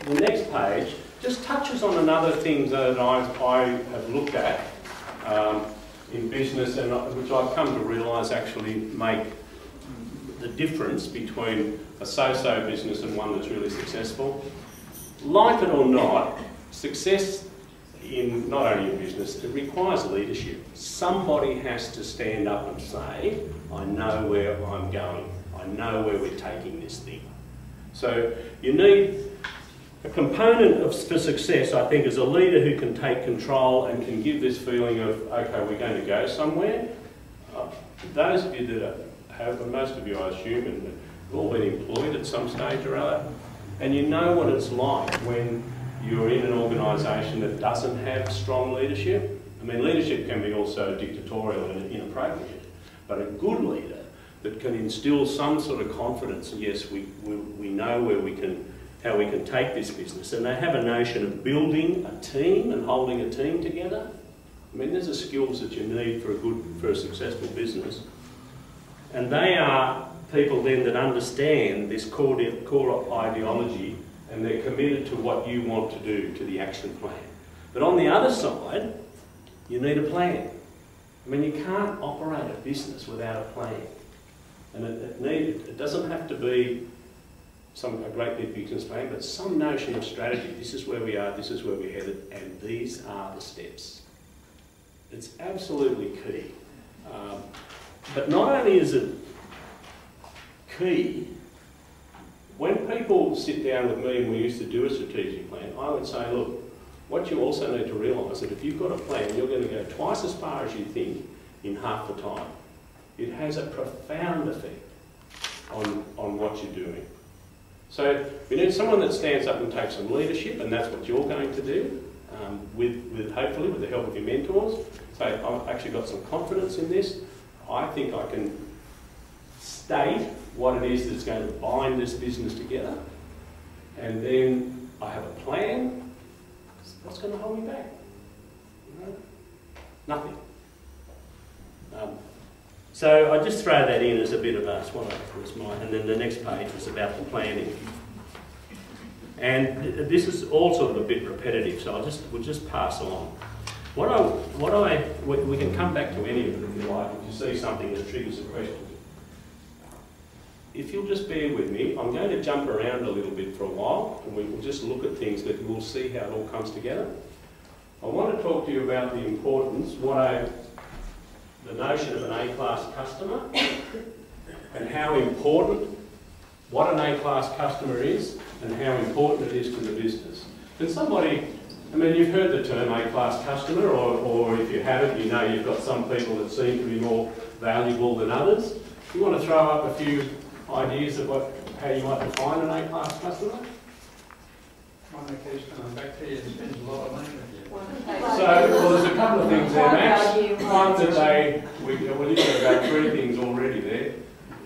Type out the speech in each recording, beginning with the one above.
the next page just touches on another thing that I have looked at in business, and which I've come to realise actually make the difference between a so-so business and one that's really successful. Like it or not, success in not only in business, it requires leadership. Somebody has to stand up and say, I know where I'm going. I know where we're taking this thing. So you need a component for success, I think, is a leader who can take control and can give this feeling of, okay, we're going to go somewhere. Those of you that have, and most of you I assume, and have all been employed at some stage or other, and you know what it's like when you're in an organisation that doesn't have strong leadership. I mean, leadership can be also dictatorial and inappropriate, but a good leader that can instill some sort of confidence, yes, we know where we can, how we can take this business, and they have a notion of building a team and holding a team together. I mean, these are skills that you need for a successful business, and they are people then that understand this core ideology, and they're committed to what you want to do, to the action plan. But on the other side, you need a plan. I mean, you can't operate a business without a plan. And it doesn't have to be a great big business plan, but some notion of strategy. This is where we are, this is where we're headed, and these are the steps. It's absolutely key. But not only is it key, when people sit down with me and we used to do a strategic plan, I would say, look, what you also need to realise that if you've got a plan, you're going to go twice as far as you think in half the time. It has a profound effect on what you're doing. So we need someone that stands up and takes some leadership, and that's what you're going to do, hopefully with the help of your mentors. Say, I've actually got some confidence in this. I think I can state what it is that's going to bind this business together, and then I have a plan. What's going to hold me back? You know? Nothing. So I just throw that in as a bit of a and then the next page was about the planning. And this is all sort of a bit repetitive, so we'll just pass on. We can come back to any of it if you like, if you see something that triggers a question. If you'll just bear with me, I'm going to jump around a little bit for a while, and we will just look at things that we'll see how it all comes together. I want to talk to you about the importance, the notion of an A-class customer, and how important, what an A-class customer is, and how important it is to the business. Can somebody, I mean, you've heard the term A-class customer, or if you haven't, you know you've got some people that seem to be more valuable than others. You want to throw up a few ideas of how you might define an A-class customer? One that keeps coming back to you and spends a lot of money with you. So, well, there's a couple of things there, Max. One that we've got about 3 things already there.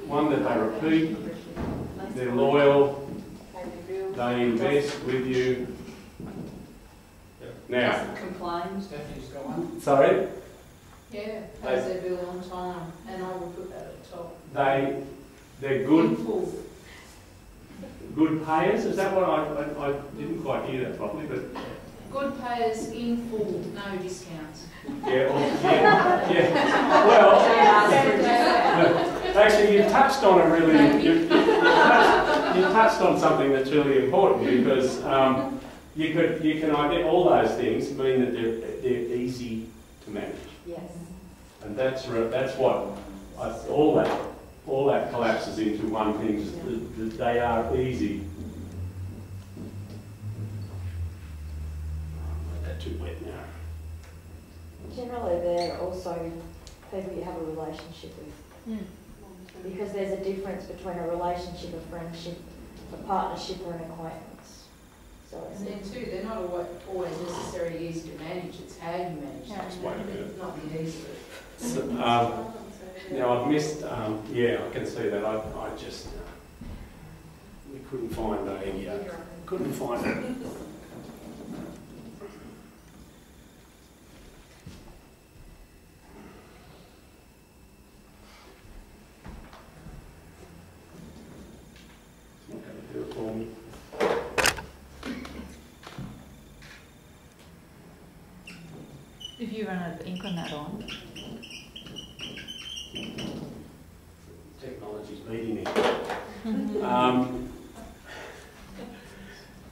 One that they repeat, they're loyal, they invest with you. Now, complains. Stephanie's got one. Sorry? Yeah, pays their bill on time, and I will put that at the top. They're good payers. Is that what I didn't quite hear that properly, but good payers in full, no discounts. Yeah. Well, actually, you touched on a really you touched on something that's really important, because you can idea all those things mean that they're easy to manage. Yes. And that's what all that collapses into one thing, that they are easy. Not too wet now. Generally, they're also people you have a relationship with. Because there's a difference between a relationship, a friendship, a partnership, or an acquaintance. So And then too, they're not always necessarily easy to manage. It's how you manage them, not the easy. So, now I've missed. Yeah, I can see that. I just we couldn't find it. Not going to do it for me. you run out of ink on that on? Technology's beating me.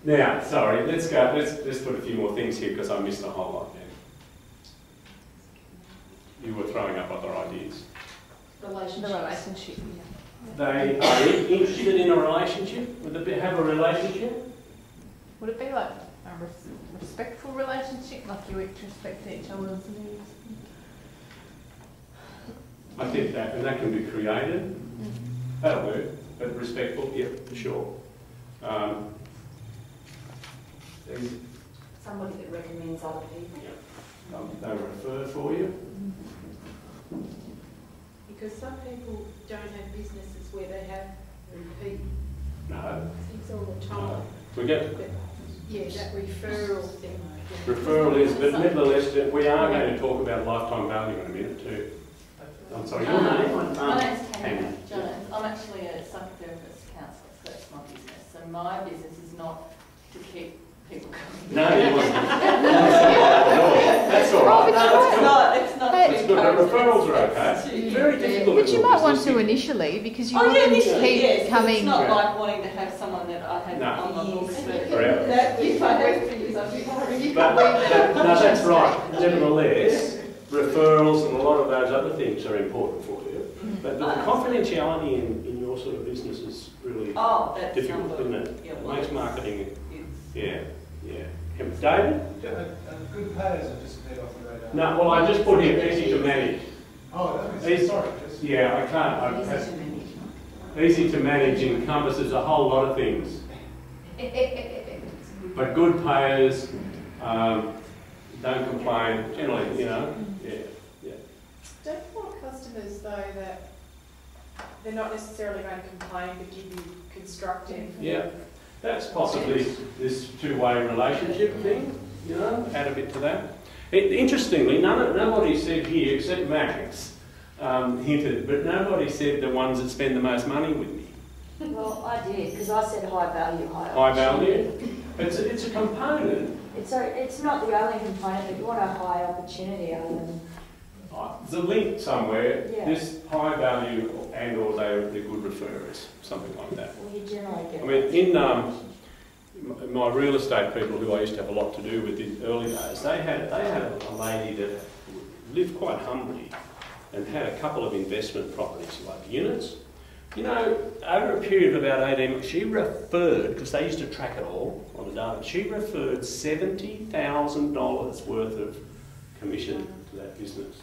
Now, sorry, let's put a few more things here because I missed a whole lot there. You were throwing up other ideas. The relationship, yeah. They are interested in a relationship? Would they have a relationship? Would it be like a respectful relationship, like you each respect each other's needs? I think that, and that can be created. That'll work, but respectful, yeah, for sure. Somebody that recommends other people. They refer for you. Because some people don't have businesses where they have repeat No. things all the time. We get Yeah, that referral thing. referral is, but nevertheless, we are going to talk about lifetime value in a minute too. I'm sorry, your name? My name's Tammy Tammy. Jones. I'm actually a psychotherapist counsellor, so that's my business. So my business is not to keep people coming. No, you wasn't. That's all right. It's not. That's good. The referrals are okay. It's very difficult. But you might want to initially, because you want them to keep coming. It's not like wanting to have someone that I have on my books Forever. if I have to use, I'd be worried. No, that's right. Nevertheless, referrals and a lot of those other things are important for you. But the confidentiality in your sort of business is really difficult, isn't it? Yeah, It makes marketing. Yeah. David? Good payers have disappeared off the radar. No, well, I just put here easy to manage. Oh, Easy- sorry. Yeah, I can't. Easy to manage encompasses a whole lot of things. But good payers don't complain, generally, you know. Yeah. Don't you want customers though that they're not necessarily going to complain but give you constructive? Yeah. That's possibly this two-way relationship thing, you know, add a bit to that. Interestingly, nobody said here, except Max, hinted, but nobody said the ones that spend the most money with me. Well, I did, because I said high value, High value? It's a component. It's not the only component, but you want a high opportunity element. There's a link somewhere, Yeah. this high value and or they're good referrers, something like that. Well, you generally get. I mean, in my real estate people who I used to have a lot to do with in the early days, they had a lady that lived quite humbly and had a couple of investment properties like units. You know, over a period of about 18 months, she referred, because they used to track it all on the data, she referred $70,000 worth of commission to that business.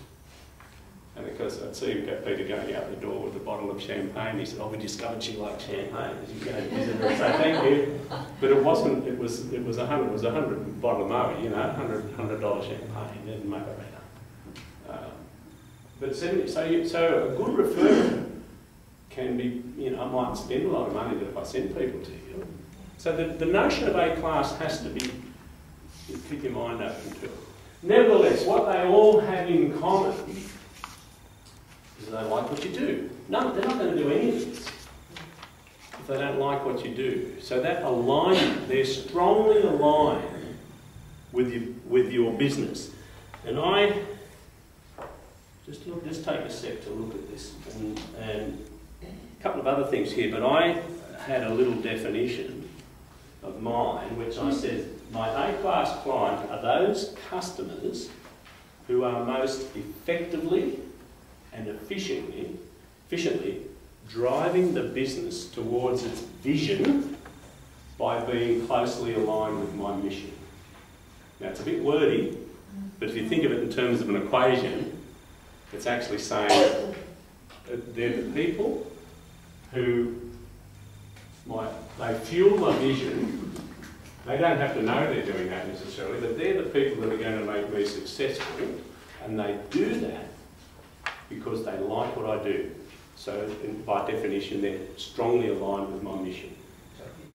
And because I'd see Peter going out the door with a bottle of champagne, he said, "Oh, we discovered she liked champagne." As you go and visit her, say thank you. But it wasn't. It was $100 bottle of Moe, you know, $100 champagne. It didn't make it better. But 70. So a good referral can be. You know, I might spend a lot of money, but if I send people to you, so the notion of A class has to be. Keep your mind open to it. Nevertheless, what they all have in common. They like what you do. No, they're not going to do any of this if they don't like what you do. So that alignment, they're strongly aligned with your business. And I just take a sec to look at this, and a couple of other things here. But I had a little definition of mine, which I said my A-class client are those customers who are most effectively and efficiently driving the business towards its vision by being closely aligned with my mission. Now, it's a bit wordy, but if you think of it in terms of an equation, it's actually saying that they're the people who they fuel my vision. They don't have to know they're doing that necessarily, but they're the people that are going to make me successful, and they do that because they like what I do. So by definition, they're strongly aligned with my mission.